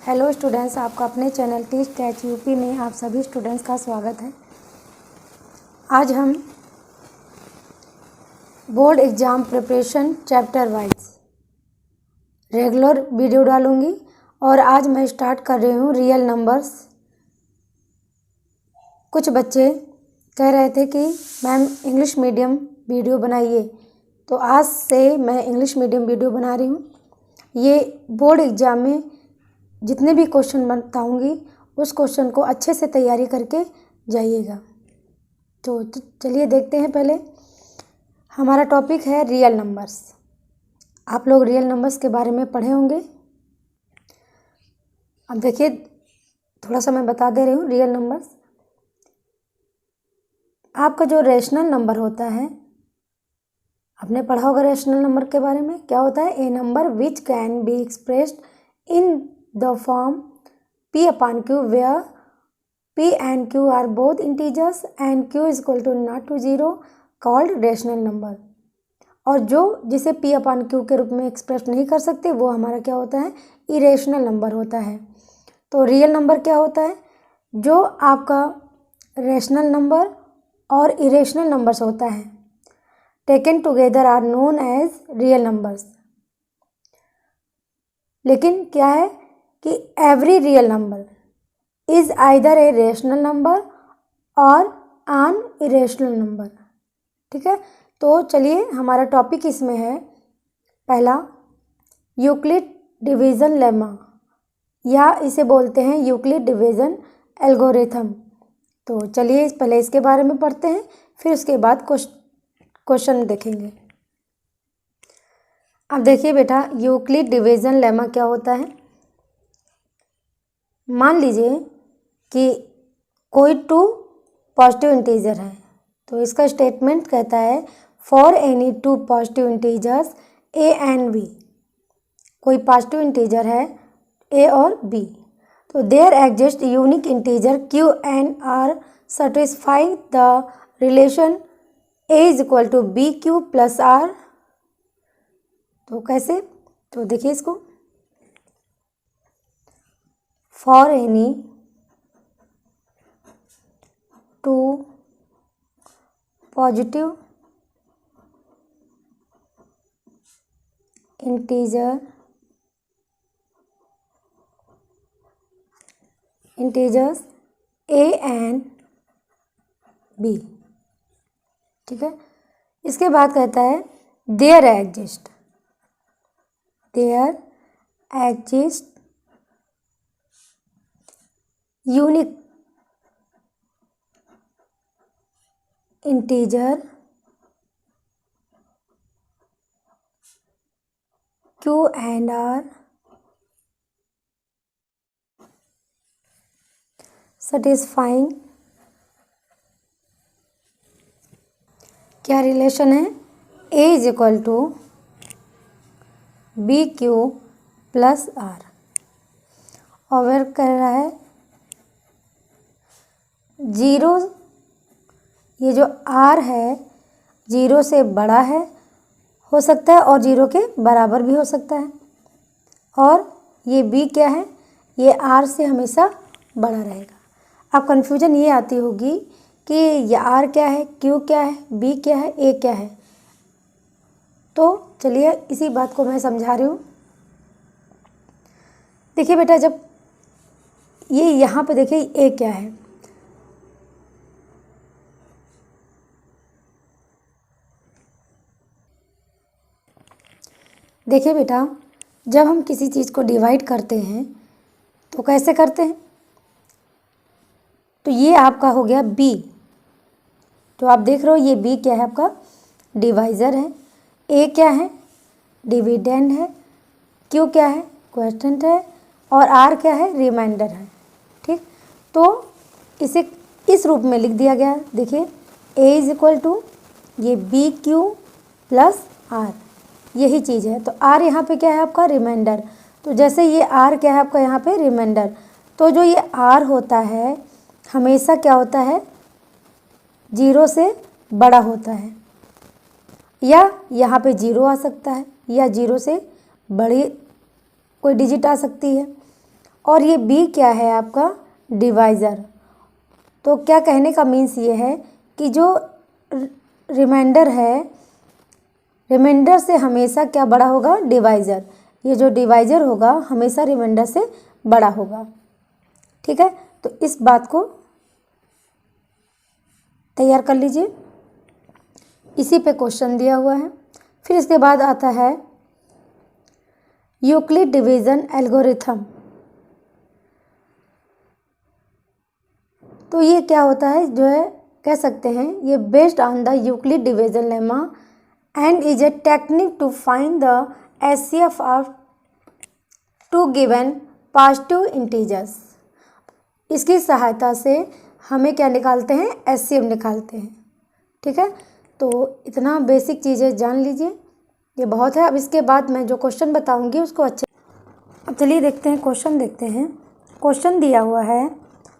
Hello students, आपका अपने channel teach catch UP में आप सभी स्टूडेंट्स का स्वागत है। आज हम board exam preparation chapter wise regular video डालूंगी और आज मैं स्टार्ट कर रही हूँ रियल नंबर्स। कुछ बच्चे कह रहे थे कि मैम इंग्लिश मीडियम वीडियो बनाइए, तो आज से मैं इंग्लिश मीडियम वीडियो बना रही हूँ। ये बोर्ड एग्ज़ाम में जितने भी क्वेश्चन बताऊंगी उस क्वेश्चन को अच्छे से तैयारी करके जाइएगा। तो चलिए देखते हैं। पहले हमारा टॉपिक है रियल नंबर्स। आप लोग रियल नंबर्स के बारे में पढ़े होंगे। अब देखिए, थोड़ा सा मैं बता दे रही हूँ। रियल नंबर्स आपका जो रेशनल नंबर होता है, आपने पढ़ा होगा रेशनल नंबर के बारे में। क्या होता है? A number which can be expressed in the form p upon q where p and q are both integers and q is equal to not to 0 called rational number। और जो जिसे p upon q के रूप में express नहीं कर सकते वो हमारा क्या होता है? इरेशनल नंबर होता है। तो रियल नंबर क्या होता है? जो आपका रेशनल नंबर और इरेशनल नंबर्स होता है taken together are known as real numbers. लेकिन क्या है कि every real number is either a rational number और एन इरेशनल नंबर। ठीक है, तो चलिए हमारा टॉपिक इसमें है पहला यूक्लिड डिवीज़न लेमा, या इसे बोलते हैं यूक्लिड डिवीज़न एल्गोरिथम। तो चलिए पहले इसके बारे में पढ़ते हैं, फिर उसके बाद क्वेश्चन देखेंगे। अब देखिए बेटा, यूक्लिड डिवीज़न लेमा क्या होता है। मान लीजिए कि कोई टू पॉजिटिव इंटीजर है, तो इसका स्टेटमेंट कहता है for any two positive integers a and b. कोई पॉजिटिव इंटीजर है ए और बी, तो there exist unique integer q and r satisfying the relation a is equal to b q plus r. तो कैसे? तो देखिए इसको, for any two positive integers a and b। ठीक है, इसके बाद कहता है there exists unique integer q and r satisfying क्या रिलेशन है? a is equal to b q plus r. और वह कह रहा है जीरो, ये जो आर है जीरो से बड़ा है, हो सकता है और जीरो के बराबर भी हो सकता है। और ये बी क्या है? ये आर से हमेशा बड़ा रहेगा। अब कन्फ्यूजन ये आती होगी कि ये आर क्या है, क्यू क्या है, बी क्या है, ए क्या है। तो चलिए इसी बात को मैं समझा रही हूँ। देखिए बेटा, जब ये यहाँ पे देखिए ए क्या है, देखिए बेटा, जब हम किसी चीज़ को डिवाइड करते हैं तो कैसे करते हैं? तो ये आपका हो गया बी, तो आप देख रहे हो ये बी क्या है? आपका डिवाइज़र है। ए क्या है? डिविडेंड है। क्यू क्या है? क्वोशिएंट है। और आर क्या है? रिमाइंडर है। ठीक, तो इसे इस रूप में लिख दिया गया। देखिए ए इज इक्वल टू ये बी क्यू प्लस आर, यही चीज़ है। तो आर यहाँ पे क्या है? आपका रिमाइंडर। तो जैसे ये आर क्या है? आपका यहाँ पे रिमाइंडर। तो जो ये आर होता है हमेशा क्या होता है? जीरो से बड़ा होता है, या यहाँ पे जीरो आ सकता है, या जीरो से बड़ी कोई डिजिट आ सकती है। और ये बी क्या है आपका डिवाइज़र। तो क्या कहने का मीन्स ये है कि जो रिमाइंडर है, रिमाइंडर से हमेशा क्या बड़ा होगा डिवाइज़र। ये जो डिवाइज़र होगा हमेशा रिमाइंडर से बड़ा होगा। ठीक है, तो इस बात को तैयार कर लीजिए, इसी पे क्वेश्चन दिया हुआ है। फिर इसके बाद आता है यूक्लिड डिवीज़न एल्गोरिथम। तो ये क्या होता है, जो है कह सकते हैं ये based on the Euclid division lemma and is a technique to find the HCF of two given positive integers. इसकी सहायता से हमें क्या निकालते हैं, एचसीएफ निकालते हैं। ठीक है, तो इतना बेसिक चीज़ें जान लीजिए, ये बहुत है। अब इसके बाद मैं जो क्वेश्चन बताऊंगी उसको अच्छे। अब चलिए देखते हैं क्वेश्चन, देखते हैं। क्वेश्चन दिया हुआ है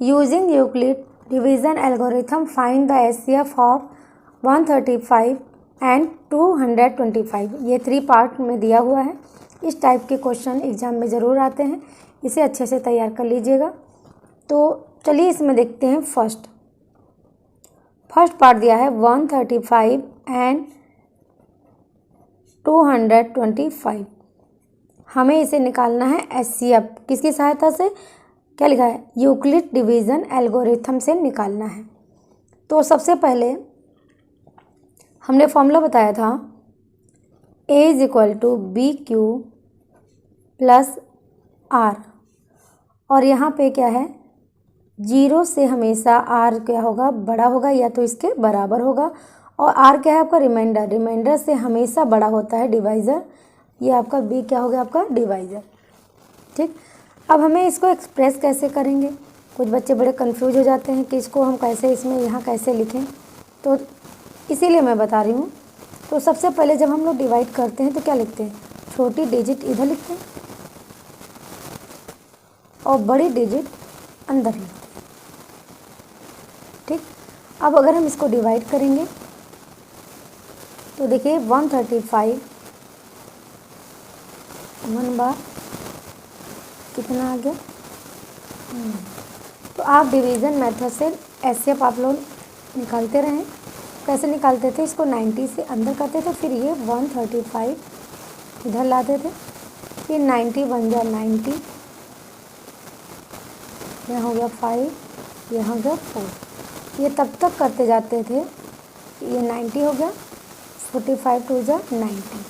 using Euclid division algorithm find the HCF of 135 and 225। ये 3 पार्ट में दिया हुआ है। इस टाइप के क्वेश्चन एग्जाम में ज़रूर आते हैं, इसे अच्छे से तैयार कर लीजिएगा। तो चलिए इसमें देखते हैं। फर्स्ट पार्ट दिया है 135 एंड 225। हमें इसे निकालना है एचसीएफ, किसकी सहायता से, क्या लिखा है, यूक्लिड डिवीज़न एल्गोरिथम से निकालना है। तो सबसे पहले हमने फॉर्मूला बताया था A is equal to b q plus r, और यहाँ पे क्या है, 0 से हमेशा r क्या होगा, बड़ा होगा या तो इसके बराबर होगा, और r क्या है आपका रिमाइंडर, रिमाइंडर से हमेशा बड़ा होता है डिवाइज़र। ये आपका b क्या हो गया, आपका डिवाइज़र। ठीक, अब हमें इसको एक्सप्रेस कैसे करेंगे, कुछ बच्चे बड़े कंफ्यूज हो जाते हैं कि इसको हम कैसे इसमें यहाँ कैसे लिखें, तो इसीलिए मैं बता रही हूँ। तो सबसे पहले जब हम लोग डिवाइड करते हैं तो क्या लिखते हैं, छोटी डिजिट इधर लिखते हैं और बड़ी डिजिट अंदर लिखते हैं। ठीक, अब अगर हम इसको डिवाइड करेंगे तो देखिए 135 1 बार कितना आ गया। तो आप डिवीज़न मेथड से एचसीएफ आप लोग निकालते रहें। कैसे निकालते थे, इसको 90 से अंदर करते थे, फिर ये 135 इधर लाते थे, फिर 90 बन गया 90, यहाँ हो गया 5, यहाँ हो गया 4। ये तब तक करते जाते थे, ये 90 हो गया, 45 टू जा 90,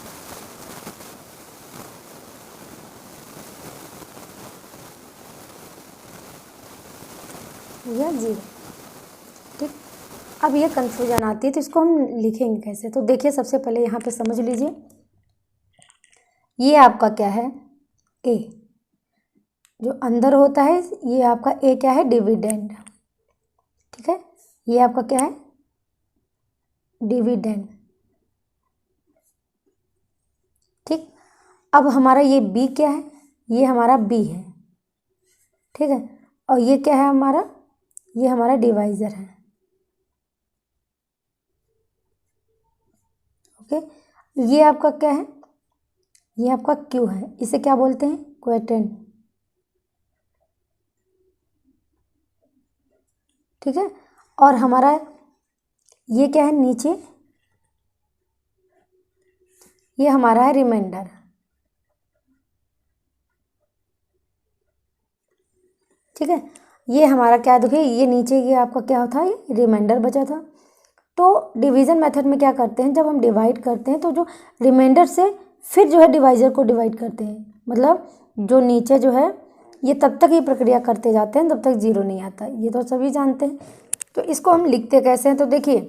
या 0। ठीक, अब ये कन्फ्यूजन आती है तो इसको हम लिखेंगे कैसे। तो देखिए सबसे पहले यहाँ पे समझ लीजिए, ये आपका क्या है, ए जो अंदर होता है, ये आपका ए क्या है, डिविडेंड। ठीक है, ये आपका क्या है, डिविडेंड। ठीक, अब हमारा ये बी क्या है, ये हमारा बी है। ठीक है, और ये क्या है हमारा, ये हमारा डिवाइज़र है। ओके, ये आपका क्या है, ये आपका क्यू है, इसे क्या बोलते हैं, क्वोटिएंट। ठीक है, और हमारा ये क्या है नीचे, ये हमारा है रिमाइंडर। ठीक है, ये हमारा क्या, देखिए ये नीचे ये आपका क्या था, ये रिमाइंडर बचा था। तो डिवीज़न मेथड में क्या करते हैं, जब हम डिवाइड करते हैं तो जो रिमाइंडर से फिर जो है डिवाइज़र को डिवाइड करते हैं, मतलब जो नीचे जो है ये तब तक ये प्रक्रिया करते जाते हैं तब तक 0 नहीं आता, ये तो सभी जानते हैं। तो इसको हम लिखते कैसे हैं, तो देखिए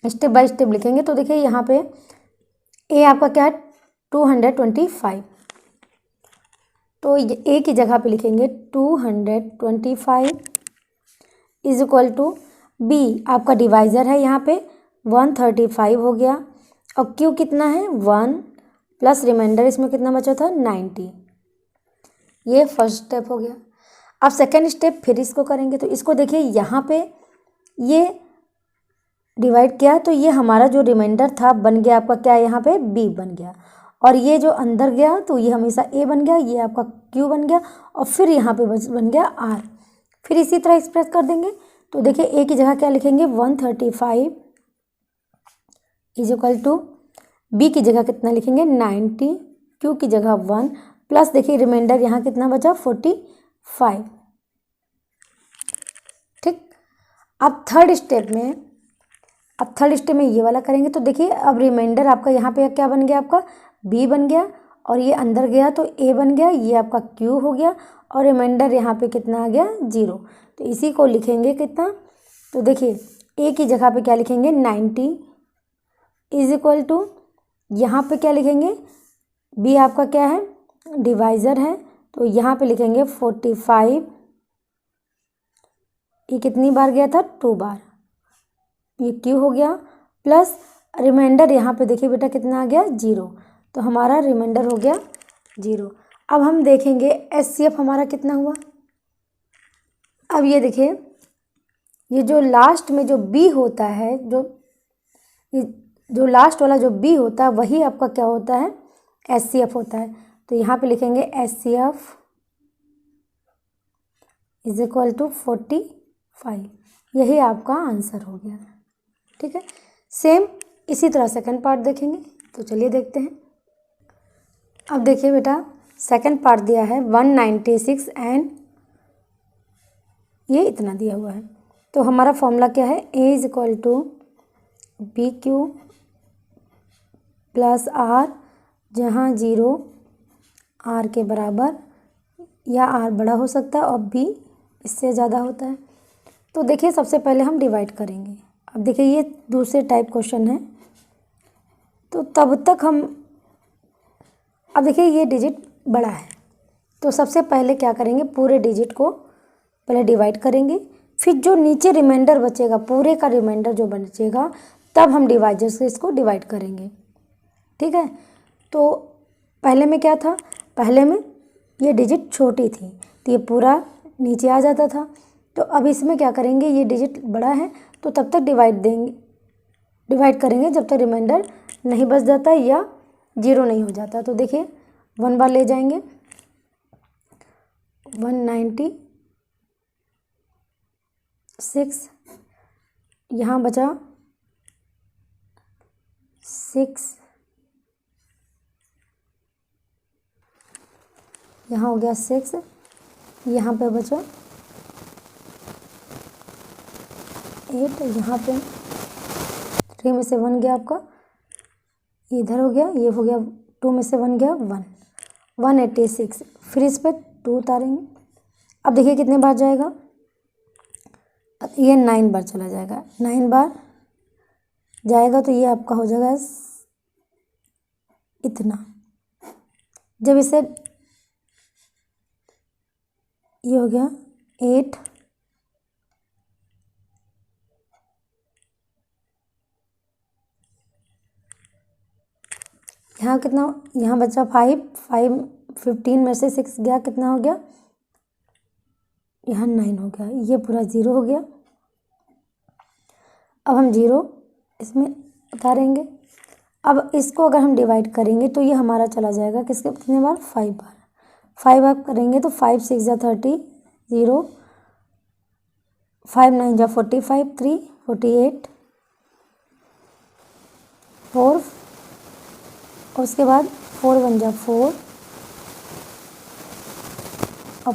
स्टेप बाय स्टेप लिखेंगे। तो देखिए यहाँ पे ए आपका क्या है, 225, तो ए की जगह पे लिखेंगे 225 इज इक्वल टू बी, आपका डिवाइज़र है यहाँ पे 135 हो गया, और क्यू कितना है 1 प्लस रिमाइंडर इसमें कितना बचा था 90। ये फर्स्ट स्टेप हो गया। अब सेकेंड स्टेप फिर इसको करेंगे, तो इसको देखिए यहाँ पे ये डिवाइड किया, तो ये हमारा जो रिमाइंडर था बन गया आपका क्या, यहाँ पे बी बन गया, और ये जो अंदर गया तो ये हमेशा ए बन गया, ये आपका क्यू बन गया और फिर यहाँ पे बन गया आर। फिर इसी तरह एक्सप्रेस कर देंगे। तो देखिए ए की जगह क्या लिखेंगे 135 इज इक्वल टू बी की जगह कितना लिखेंगे 90, क्यू की जगह 1 प्लस देखिए रिमाइंडर यहाँ कितना बचा 45। ठीक। अब थर्ड स्टेप में ये वाला करेंगे। तो देखिए अब रिमाइंडर आपका यहाँ पे क्या बन गया, आपका बी बन गया और ये अंदर गया तो ए बन गया, ये आपका क्यू हो गया और रिमाइंडर यहाँ पे कितना आ गया 0। तो इसी को लिखेंगे कितना, तो देखिए ए की जगह पे क्या लिखेंगे 90 इज इक्वल टू यहाँ पे क्या लिखेंगे, बी आपका क्या है डिवाइज़र है, तो यहाँ पे लिखेंगे 45। ये कितनी बार गया था 2 बार, ये क्यू हो गया प्लस रिमाइंडर यहाँ पे देखिए बेटा कितना आ गया 0। तो हमारा रिमाइंडर हो गया 0। अब हम देखेंगे एचसीएफ हमारा कितना हुआ। अब ये देखिए ये जो लास्ट में जो बी होता है, जो लास्ट वाला जो बी होता है वही आपका क्या होता है एचसीएफ होता है। तो यहाँ पे लिखेंगे एचसीएफ इज इक्वल टू 45। यही आपका आंसर हो गया। ठीक है, सेम इसी तरह सेकंड पार्ट देखेंगे। तो चलिए देखते हैं। अब देखिए बेटा सेकंड पार्ट दिया है 196 एंड ये इतना दिया हुआ है। तो हमारा फॉर्मूला क्या है, a is equal to b q plus r, जहाँ 0 आर के बराबर या आर बड़ा हो सकता है और बी इससे ज़्यादा होता है। तो देखिए सबसे पहले हम डिवाइड करेंगे। अब देखिए ये दूसरे टाइप क्वेश्चन है, तो तब तक हम, अब देखिए ये डिजिट बड़ा है तो सबसे पहले क्या करेंगे, पूरे डिजिट को पहले डिवाइड करेंगे, फिर जो नीचे रिमाइंडर बचेगा, पूरे का रिमाइंडर जो बचेगा, तब हम डिवाइजर से इसको डिवाइड करेंगे। ठीक है, तो पहले में क्या था, पहले में ये डिजिट छोटी थी तो ये पूरा नीचे आ जाता था। तो अब इसमें क्या करेंगे, ये डिजिट बड़ा है तो तब तक डिवाइड करेंगे जब तक रिमाइंडर नहीं बच जाता या 0 नहीं हो जाता। तो देखिए 1 बार ले जाएंगे, 196, यहाँ बचा 6, यहाँ हो गया 6, यहाँ पे बचा 8, यहाँ पे 3 में से 1 गया आपका, इधर हो गया, ये हो गया 2 में से 1 गया 1, 186। फिर इस पर 2 उतारेंगे। अब देखिए कितने बार जाएगा, ये 9 बार चला जाएगा, 9 बार जाएगा तो ये आपका हो जाएगा इतना। जब इसे ये हो गया 8, यहाँ कितना, यहाँ बचा 5, 15 में से 6 गया, कितना हो गया, यहाँ 9 हो गया, ये पूरा 0 हो गया। अब हम 0 इसमें उतारेंगे। अब इसको अगर हम डिवाइड करेंगे तो ये हमारा चला जाएगा कितने बार, 5 बार। 5 बार करेंगे तो 5 6 जा 30, 0, 5 9 जा 45, 3 48, 4 और उसके बाद 4 1 जा 4, अब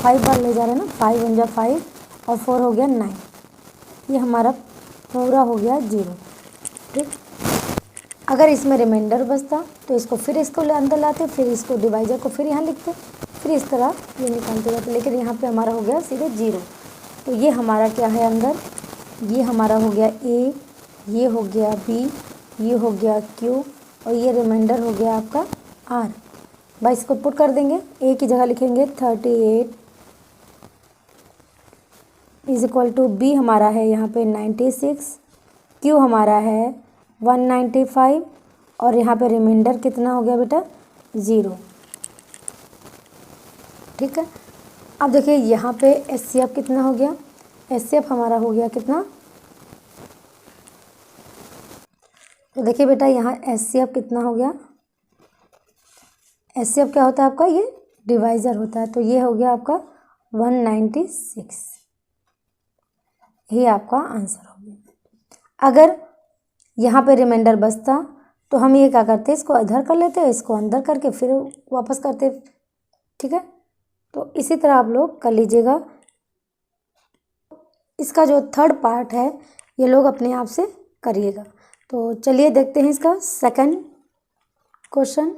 5 बार ले जा रहे हैं ना, 5 1 जा 5 और 4 हो गया 9, ये हमारा पूरा हो गया 0। ठीक, अगर इसमें रिमाइंडर बचता तो इसको फिर इसको अंदर लाते, फिर इसको डिवाइजर को फिर यहाँ लिखते, फिर इस तरह ये निकालते जाते, लेकिन यहाँ पे हमारा हो गया सीधे 0। तो ये हमारा क्या है अंदर, ये हमारा हो गया ए, ये हो गया बी, ये हो गया क्यू और ये रिमाइंडर हो गया आपका आर। भाई इसको पुट कर देंगे, ए की जगह लिखेंगे 38 इज इक्वल टू बी हमारा है यहाँ पे 96, क्यू हमारा है 195 और यहाँ पे रिमाइंडर कितना हो गया बेटा 0। ठीक है, अब देखिए यहाँ पे एचसीएफ कितना हो गया, एचसीएफ हमारा हो गया कितना तो देखिए बेटा यहाँ HCF कितना हो गया, HCF क्या होता है आपका, ये डिवाइज़र होता है, तो ये हो गया आपका 196, ये आपका आंसर हो गया। अगर यहाँ पे रिमाइंडर बचता तो हम ये क्या करते, इसको इधर कर लेते, इसको अंदर करके फिर वापस करते, ठीक है। तो इसी तरह आप लोग कर लीजिएगा। इसका जो थर्ड पार्ट है ये लोग अपने आप से करिएगा। तो चलिए देखते हैं इसका सेकंड क्वेश्चन।